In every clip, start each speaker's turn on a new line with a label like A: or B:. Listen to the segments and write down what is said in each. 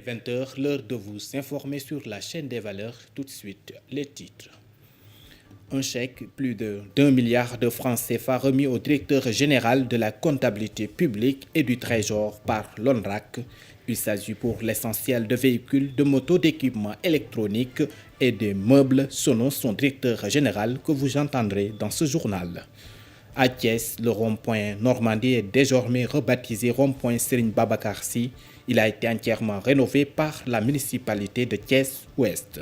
A: 20 heures, l'heure de vous informer sur la chaîne des valeurs. Tout de suite, les titres. Un chèque, plus de 1 milliard de francs CFA remis au directeur général de la comptabilité publique et du Trésor par l'ONRAC. Il s'agit pour l'essentiel de véhicules, de motos, d'équipements électroniques et de meubles, selon son directeur général que vous entendrez dans ce journal. À Thiès, le rond-point Normandie est désormais rebaptisé rond-point Serigne Babacar Sy. Il a été entièrement rénové par la municipalité de Thiès-Ouest.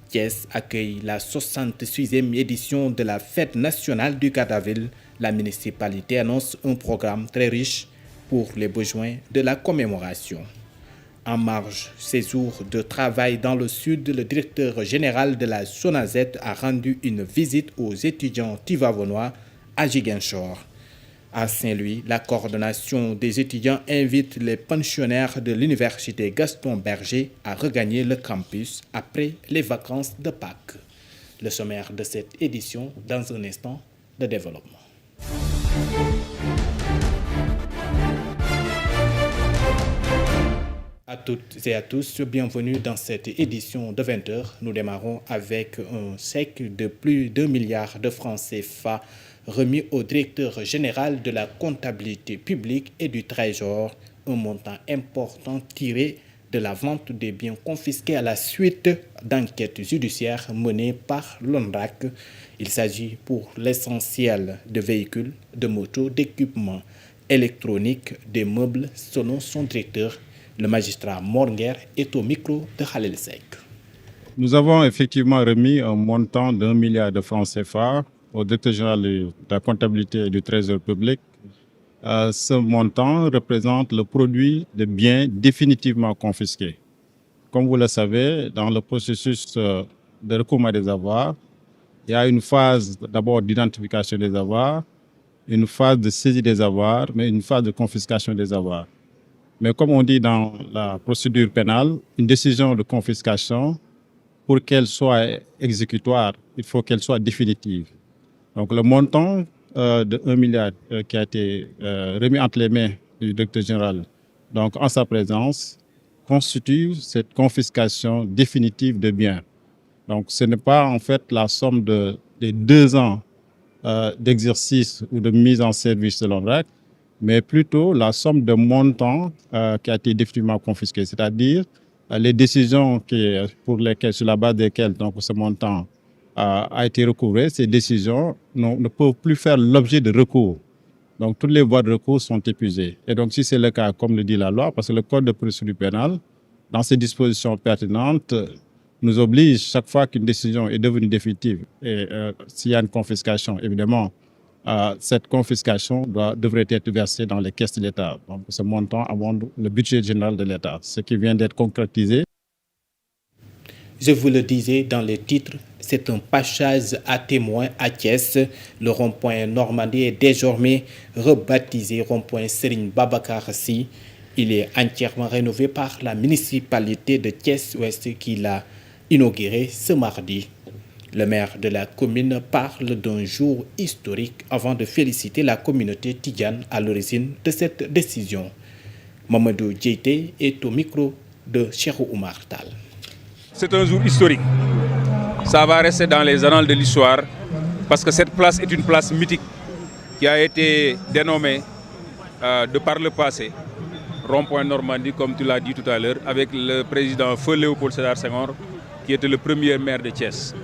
A: Thiès accueille la 66e édition de la Fête nationale du Cadaville. La municipalité annonce un programme très riche pour les besoins de la commémoration. En marge ces jours de travail dans le sud, le directeur général de la SONAZET a rendu une visite aux étudiants tivavonois à Ziguinchor. À Saint-Louis, la coordination des étudiants invite les pensionnaires de l'université Gaston Berger à regagner le campus après les vacances de Pâques. Le sommaire de cette édition dans un instant de développement. À toutes et à tous, bienvenue dans cette édition de 20h. Nous démarrons avec un chèque de plus d'1 milliard de francs CFA remis au directeur général de la comptabilité publique et du Trésor, un montant important tiré de la vente des biens confisqués à la suite d'enquêtes judiciaires menées par l'ONRAC. Il s'agit pour l'essentiel de véhicules, de motos, d'équipements électroniques, des meubles, selon son directeur. Le magistrat Morguer est au micro de Khalil Seck.
B: Nous avons effectivement remis un montant d'1 milliard de francs CFA au directeur général de la comptabilité et du Trésor public. Ce montant représente le produit de biens définitivement confisqués. Comme vous le savez, dans le processus de recouvrement des avoirs, il y a une phase d'abord d'identification des avoirs, une phase de saisie des avoirs, mais une phase de confiscation des avoirs. Mais comme on dit dans la procédure pénale, une décision de confiscation, pour qu'elle soit exécutoire, il faut qu'elle soit définitive. Donc le montant de 1 milliard qui a été remis entre les mains du directeur général, donc en sa présence, constitue cette confiscation définitive de biens. Donc ce n'est pas en fait la somme des 2 ans d'exercice ou de mise en service de l'ONRAC, mais plutôt la somme de montants qui a été définitivement confisquée, c'est-à-dire les décisions sur la base desquelles donc, ce montant a été recouvré. Ces décisions ne peuvent plus faire l'objet de recours. Donc toutes les voies de recours sont épuisées. Et donc si c'est le cas, comme le dit la loi, parce que le Code de procédure pénale, dans ses dispositions pertinentes, nous oblige chaque fois qu'une décision est devenue définitive, et s'il y a une confiscation, évidemment, cette confiscation devrait être versée dans les caisses de l'État. Donc ce montant abonde le budget général de l'État, ce qui vient d'être concrétisé.
A: Je vous le disais dans les titres, c'est un passage à témoins à Thiès. Le rond-point Normandie est désormais rebaptisé rond-point Serigne Babacar Sy. Il est entièrement rénové par la municipalité de Thiès-Ouest qui l'a inauguré ce mardi. Le maire de la commune parle d'un jour historique avant de féliciter la communauté tidjane à l'origine de cette décision. Mamadou Diété est au micro de Cheikh Oumar Tall.
C: C'est un jour historique. Ça va rester dans les annales de l'histoire parce que cette place est une place mythique qui a été dénommée de par le passé, rond-point Normandie, comme tu l'as dit tout à l'heure, avec le président Feu Léopold Sédar Senghor, qui était le premier maire de Thiès.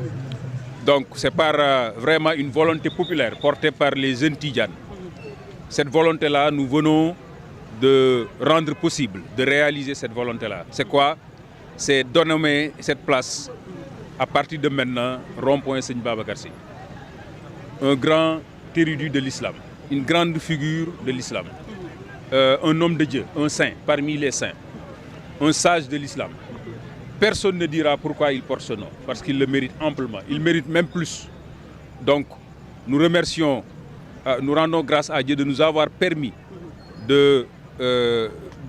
C: Donc c'est par vraiment une volonté populaire portée par les jeunes tidjanes. Cette volonté-là, nous venons de rendre possible, de réaliser cette volonté-là. C'est quoi? C'est de nommer cette place à partir de maintenant rond-point Serigne Babacar Sy. Un grand érudit de l'islam, une grande figure de l'islam, un homme de Dieu, un saint parmi les saints, un sage de l'islam. Personne ne dira pourquoi il porte ce nom, parce qu'il le mérite amplement, il mérite même plus. Donc nous remercions, nous rendons grâce à Dieu de nous avoir permis de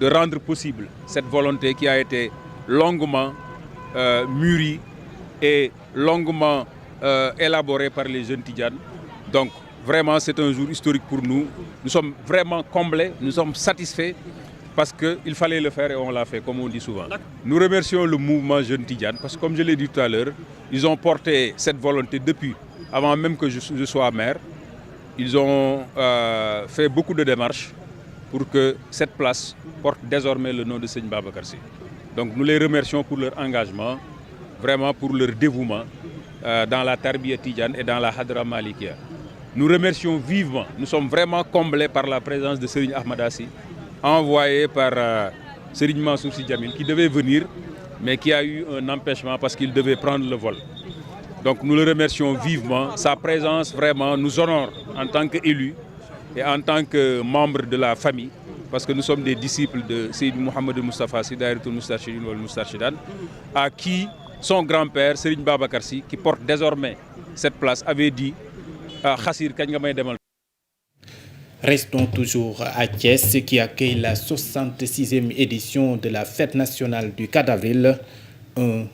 C: rendre possible cette volonté qui a été longuement mûrie et longuement élaborée par les jeunes tidjanes. Donc vraiment c'est un jour historique pour nous. Nous sommes vraiment comblés, nous sommes satisfaits parce qu'il fallait le faire et on l'a fait, comme on dit souvent. Nous remercions le mouvement Jeune Tidjane parce que, comme je l'ai dit tout à l'heure, ils ont porté cette volonté depuis, avant même que je sois maire. Ils ont fait beaucoup de démarches pour que cette place porte désormais le nom de Seigne Babacar Sy. Donc nous les remercions pour leur engagement, vraiment pour leur dévouement dans la Tarbiya Tidjane et dans la Hadra Malikia. Nous remercions vivement, nous sommes vraiment comblés par la présence de Serigne Ahmada Sy, envoyé par Serigne Mansour Sy Djamil, qui devait venir, mais qui a eu un empêchement parce qu'il devait prendre le vol. Donc nous le remercions vivement. Sa présence vraiment nous honore en tant qu'élus et en tant que membres de la famille, parce que nous sommes des disciples de Seyyid Mouhamadou Moustapha Sy, Daïratul Moustarchidine wal Moustarchidan, à qui son grand-père, Serigne Babacar Sy, qui porte désormais cette place, avait dit Khassir kañ nga may demal.
A: Restons toujours à Thiès qui accueille la 66e édition de la Fête nationale du 4 avril, un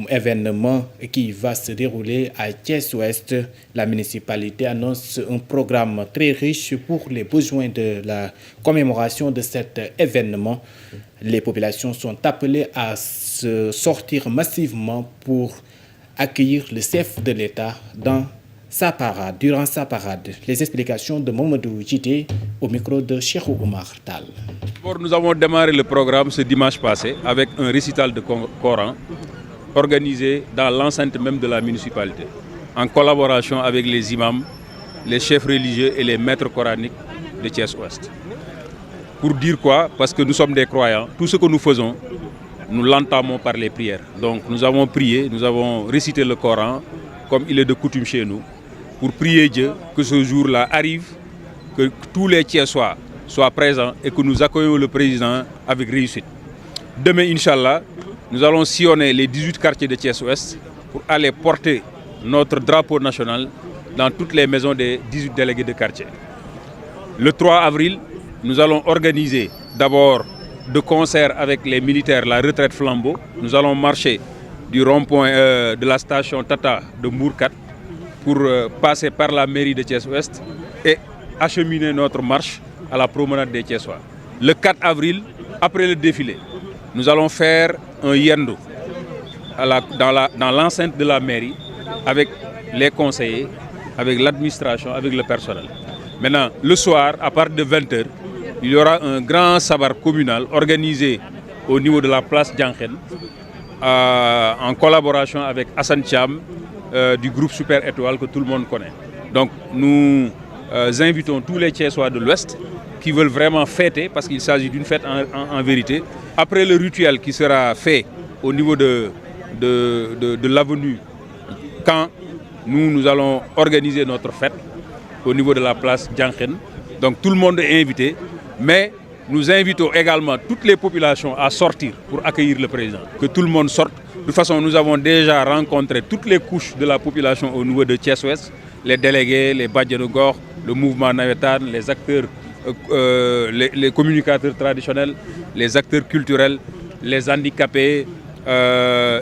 A: événement qui va se dérouler à Thiès-Ouest. La municipalité annonce un programme très riche pour les besoins de la commémoration de cet événement. Les populations sont appelées à se sortir massivement pour accueillir le chef de l'État durant sa parade. Les explications de Mamadou Djité au micro de Cheikh Oumar Tal.
C: Nous avons démarré le programme ce dimanche passé avec un récital de Coran organisé dans l'enceinte même de la municipalité, en collaboration avec les imams, les chefs religieux et les maîtres coraniques de Thiès-Ouest. Pour dire quoi? Parce que nous sommes des croyants, tout ce que nous faisons, nous l'entamons par les prières. Donc nous avons prié, nous avons récité le Coran, comme il est de coutume chez nous, pour prier Dieu que ce jour-là arrive, que tous les Thiessois soient présents et que nous accueillons le président avec réussite. Demain, Inch'Allah, nous allons sillonner les 18 quartiers de Thiès-Ouest pour aller porter notre drapeau national dans toutes les maisons des 18 délégués de quartier. Le 3 avril, nous allons organiser d'abord de concert avec les militaires la retraite flambeau. Nous allons marcher du rond-point de la station Tata de Mbourkat pour passer par la mairie de Thiès-Ouest et acheminer notre marche à la promenade des Thiessois. Le 4 avril, après le défilé, nous allons faire un yendo dans l'enceinte de la mairie avec les conseillers, avec l'administration, avec le personnel. Maintenant, le soir, à partir de 20h, il y aura un grand sabar communal organisé au niveau de la place Diankhen en collaboration avec Hassan Thiam du groupe Super Étoile que tout le monde connaît. Donc nous invitons tous les Thiessois de l'Ouest qui veulent vraiment fêter, parce qu'il s'agit d'une fête en vérité. Après le rituel qui sera fait au niveau de l'avenue Caen, nous allons organiser notre fête au niveau de la place Diankhen. Donc tout le monde est invité, mais nous invitons également toutes les populations à sortir pour accueillir le président. Que tout le monde sorte. De toute façon, nous avons déjà rencontré toutes les couches de la population au niveau de Thiès-Ouest, les délégués, les Badjanogor, le mouvement Navetan, les acteurs, les communicateurs traditionnels, les acteurs culturels, les handicapés,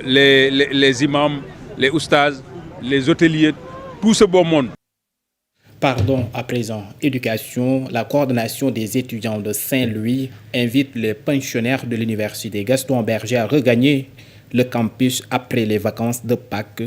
C: les imams, les oustas, les hôteliers, tout ce beau monde.
A: Pardon, à présent, éducation, la coordination des étudiants de Saint-Louis invite les pensionnaires de l'université Gaston Berger à regagner le campus après les vacances de Pâques.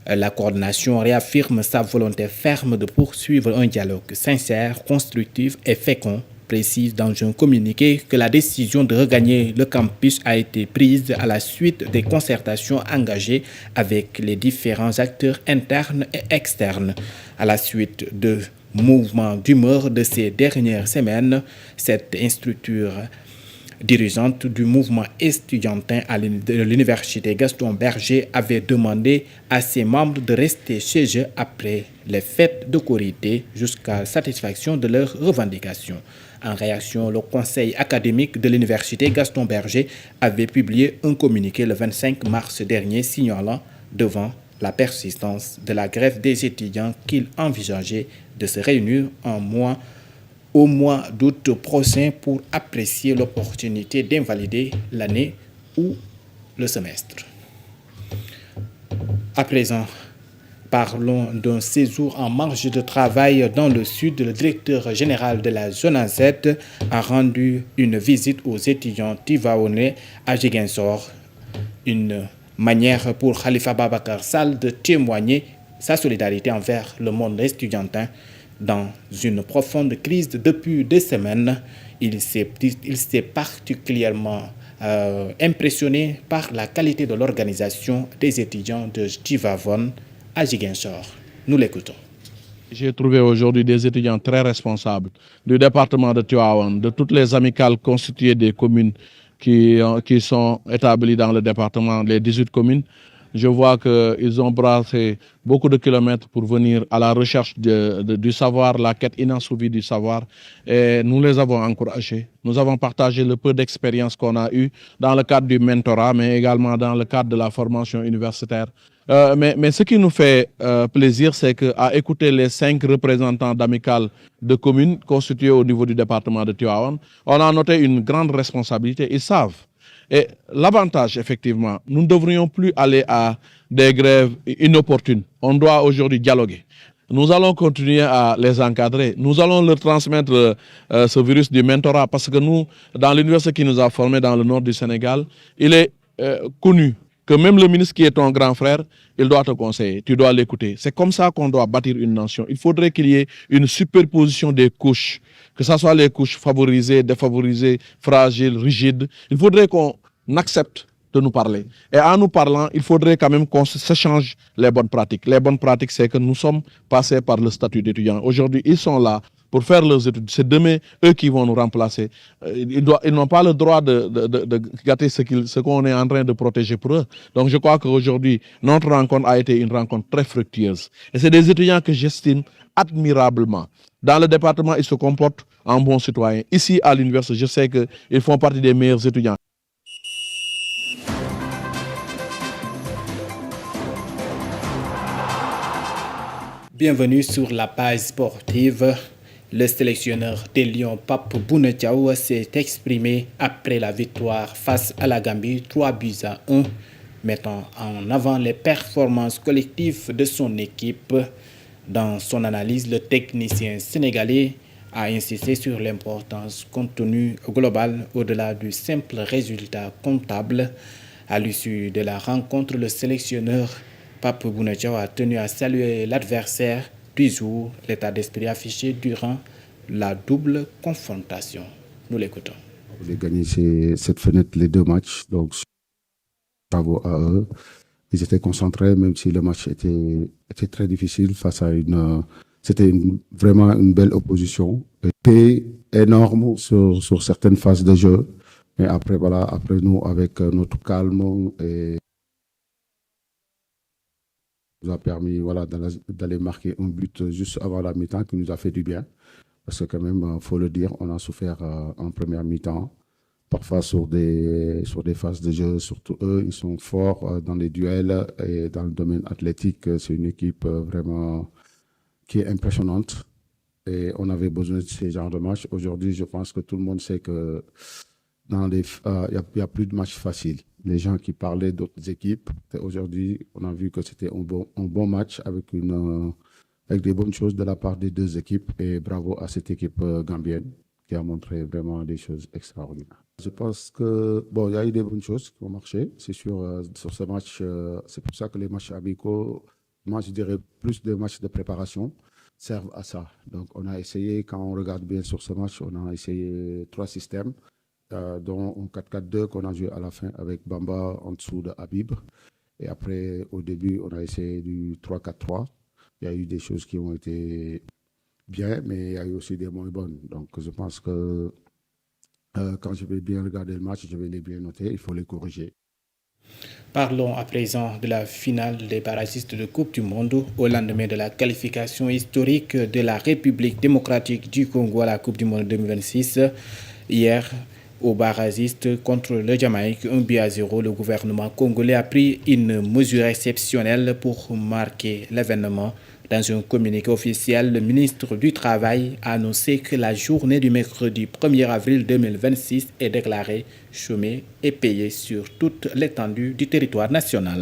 A: La coordination réaffirme sa volonté ferme de poursuivre un dialogue sincère, constructif et fécond. Précise dans un communiqué que la décision de regagner le campus a été prise à la suite des concertations engagées avec les différents acteurs internes et externes. À la suite de mouvements d'humeur de ces dernières semaines, cette structure dirigeante du mouvement estudiantin de l'université Gaston Berger avait demandé à ses membres de rester chez eux après les fêtes de Korité jusqu'à satisfaction de leurs revendications. En réaction, le conseil académique de l'université Gaston Berger avait publié un communiqué le 25 mars dernier signalant devant la persistance de la grève des étudiants qu'il envisageait de se réunir au mois d'août prochain pour apprécier l'opportunité d'invalider l'année ou le semestre. À présent, Parlons d'un séjour en marge de travail dans le sud. Le directeur général de la zone A7 a rendu une visite aux étudiants tivaouanais à Ziguinchor. Une manière pour Khalifa Babacar Sall de témoigner sa solidarité envers le monde estudiantin dans une profonde crise depuis des semaines. Il s'est particulièrement impressionné par la qualité de l'organisation des étudiants de Tivaouane à Ziguinchor. Nous l'écoutons.
D: J'ai trouvé aujourd'hui des étudiants très responsables du département de Tivaouane, de toutes les amicales constituées des communes qui sont établies dans le département, les 18 communes. Je vois qu'ils ont brassé beaucoup de kilomètres pour venir à la recherche du savoir, la quête inassouvie du savoir. Et nous les avons encouragés. Nous avons partagé le peu d'expérience qu'on a eu dans le cadre du mentorat, mais également dans le cadre de la formation universitaire. Mais ce qui nous fait plaisir, c'est qu'à écouter les 5 représentants d'amicales de communes constituées au niveau du département de Tivaouane, on a noté une grande responsabilité. Ils savent. Et l'avantage, effectivement, nous ne devrions plus aller à des grèves inopportunes. On doit aujourd'hui dialoguer. Nous allons continuer à les encadrer. Nous allons leur transmettre ce virus du mentorat parce que nous, dans l'université qui nous a formés dans le nord du Sénégal, il est connu que même le ministre qui est ton grand frère, il doit te conseiller, tu dois l'écouter. C'est comme ça qu'on doit bâtir une nation. Il faudrait qu'il y ait une superposition des couches, que ce soit les couches favorisées, défavorisées, fragiles, rigides. Il faudrait qu'on accepte de nous parler. Et en nous parlant, il faudrait quand même qu'on s'échange les bonnes pratiques. Les bonnes pratiques, c'est que nous sommes passés par le statut d'étudiant. Aujourd'hui, ils sont là pour faire leurs études. C'est demain eux qui vont nous remplacer. Ils n'ont pas le droit de gâter ce qu'on est en train de protéger pour eux. Donc je crois qu'aujourd'hui, notre rencontre a été une rencontre très fructueuse. Et c'est des étudiants que j'estime admirablement. Dans le département, ils se comportent en bons citoyens. Ici, à l'université, je sais qu'ils font partie des meilleurs étudiants.
A: Bienvenue sur la page sportive. Le sélectionneur des Lions, Pape Bouna Diaw, s'est exprimé après la victoire face à la Gambie, 3-1, mettant en avant les performances collectives de son équipe. Dans son analyse, le technicien sénégalais a insisté sur l'importance contenue globale au-delà du simple résultat comptable. À l'issue de la rencontre, le sélectionneur Pape Bouna Diaw a tenu à saluer l'adversaire du jour, l'état d'esprit affiché durant la double confrontation. Nous l'écoutons.
E: On a gagné cette fenêtre, les 2 matchs, donc bravo à eux. Ils étaient concentrés, même si le match était très difficile face à c'était vraiment une belle opposition. C'était énorme sur certaines phases de jeu, mais après nous, avec notre calme et nous a permis d'aller marquer un but juste avant la mi-temps qui nous a fait du bien. Parce que quand même, faut le dire, on a souffert en première mi-temps. Parfois sur des phases de jeu, surtout eux, ils sont forts dans les duels et dans le domaine athlétique. C'est une équipe vraiment qui est impressionnante. Et on avait besoin de ces genres de matchs. Aujourd'hui, je pense que tout le monde sait que il y a plus de matchs faciles. Les gens qui parlaient d'autres équipes, aujourd'hui, on a vu que c'était un bon match avec des bonnes choses de la part des 2 équipes. Et bravo à cette équipe gambienne qui a montré vraiment des choses extraordinaires. Je pense que il y a eu des bonnes choses qui ont marché. C'est sûr, sur ce match, c'est pour ça que les matchs amicaux, moi je dirais plus des matchs de préparation, servent à ça. Donc on a essayé, quand on regarde bien sur ce match, on a essayé 3 systèmes. Dont un 4-4-2 qu'on a joué à la fin avec Bamba en dessous de Habib. Et après, au début, on a essayé du 3-4-3. Il y a eu des choses qui ont été bien, mais il y a eu aussi des moins bonnes. Donc, je pense que quand je vais bien regarder le match, je vais les bien noter, il faut les corriger.
A: Parlons à présent de la finale des barragistes de Coupe du Monde au lendemain de la qualification historique de la République démocratique du Congo à la Coupe du Monde 2026. Hier, aux barragistes contre le Jamaïque, 1-0, le gouvernement congolais a pris une mesure exceptionnelle pour marquer l'événement. Dans un communiqué officiel, le ministre du Travail a annoncé que la journée du mercredi 1er avril 2026 est déclarée chômée et payée sur toute l'étendue du territoire national.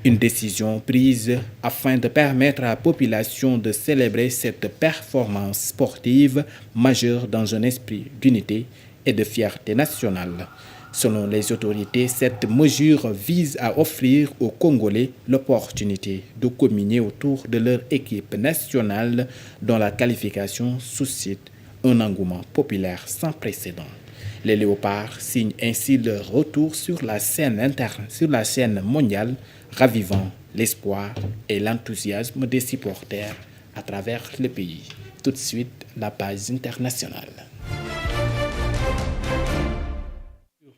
A: Une décision prise afin de permettre à la population de célébrer cette performance sportive majeure dans un esprit d'unité et de fierté nationale. Selon les autorités, cette mesure vise à offrir aux Congolais l'opportunité de communier autour de leur équipe nationale dont la qualification suscite un engouement populaire sans précédent. Les Léopards signent ainsi leur retour sur la scène mondiale, ravivant l'espoir et l'enthousiasme des supporters à travers le pays. Tout de suite, la page internationale.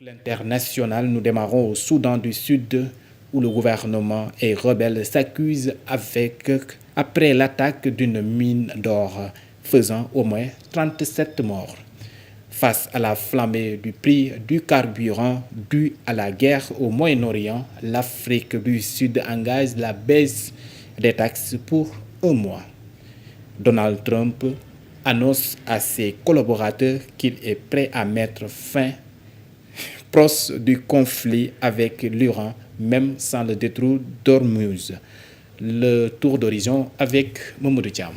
A: L'international, nous démarrons au Soudan du Sud où le gouvernement et rebelles s'accusent après l'attaque d'une mine d'or faisant au moins 37 morts. Face à la flambée du prix du carburant dû à la guerre au Moyen-Orient, l'Afrique du Sud engage la baisse des taxes pour un mois. Donald Trump annonce à ses collaborateurs qu'il est prêt à mettre fin proche du conflit avec l'Iran, même sans le détroit d'Ormuz. Le tour d'horizon avec Mamoudou Thiam.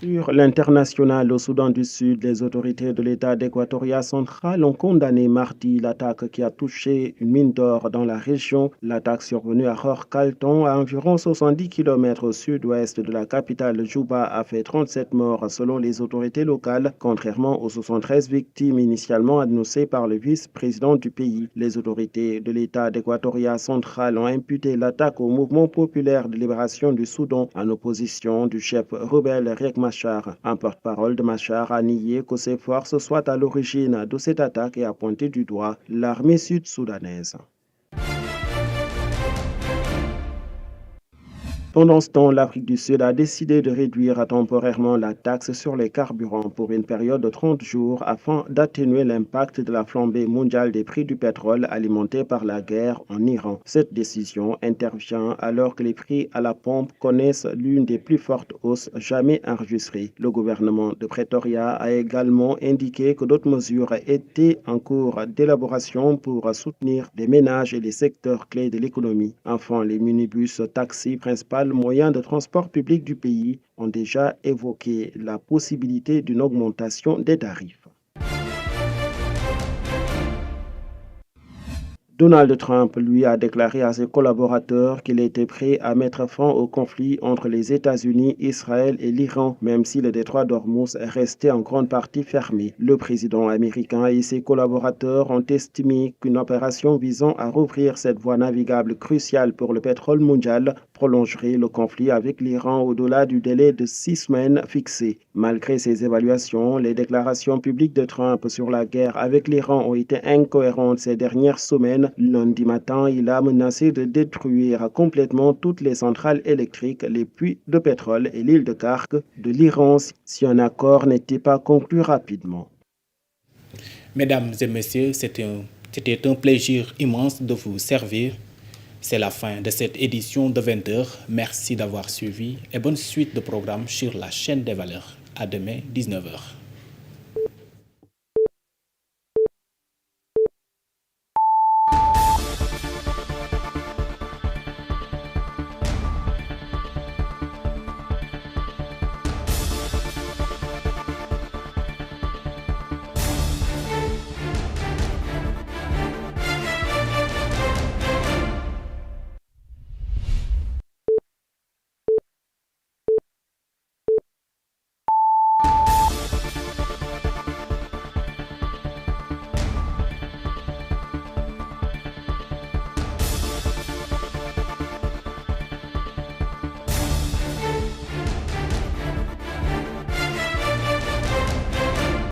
F: Sur l'international au Soudan du Sud, les autorités de l'État d'Équatoria central ont condamné mardi l'attaque qui a touché une mine d'or dans la région. L'attaque survenue à Ror-Kalton, à environ 70 km au sud-ouest de la capitale Juba, a fait 37 morts selon les autorités locales, contrairement aux 73 victimes initialement annoncées par le vice-président du pays. Les autorités de l'État d'Équatoria central ont imputé l'attaque au mouvement populaire de libération du Soudan en opposition du chef rebelle Riek Machar. Un porte-parole de Machar a nié que ses forces soient à l'origine de cette attaque et a pointé du doigt l'armée sud-soudanaise. Pendant ce temps, l'Afrique du Sud a décidé de réduire temporairement la taxe sur les carburants pour une période de 30 jours afin d'atténuer l'impact de la flambée mondiale des prix du pétrole alimenté par la guerre en Iran. Cette décision intervient alors que les prix à la pompe connaissent l'une des plus fortes hausses jamais enregistrées. Le gouvernement de Pretoria a également indiqué que d'autres mesures étaient en cours d'élaboration pour soutenir les ménages et les secteurs clés de l'économie. Enfin, les minibus taxis principaux moyens de transport public du pays ont déjà évoqué la possibilité d'une augmentation des tarifs. Donald Trump, lui, a déclaré à ses collaborateurs qu'il était prêt à mettre fin au conflit entre les États-Unis, Israël et l'Iran, même si le détroit d'Ormuz restait en grande partie fermé. Le président américain et ses collaborateurs ont estimé qu'une opération visant à rouvrir cette voie navigable cruciale pour le pétrole mondial prolongerait le conflit avec l'Iran au-delà du délai de 6 semaines fixé. Malgré ces évaluations, les déclarations publiques de Trump sur la guerre avec l'Iran ont été incohérentes ces dernières semaines. Lundi matin, il a menacé de détruire complètement toutes les centrales électriques, les puits de pétrole et l'île de Kark de l'Iran si un accord n'était pas conclu rapidement.
A: Mesdames et messieurs, c'était un plaisir immense de vous servir. C'est la fin de cette édition de 20h. Merci d'avoir suivi et bonne suite de programme sur la chaîne des valeurs. À demain, 19h.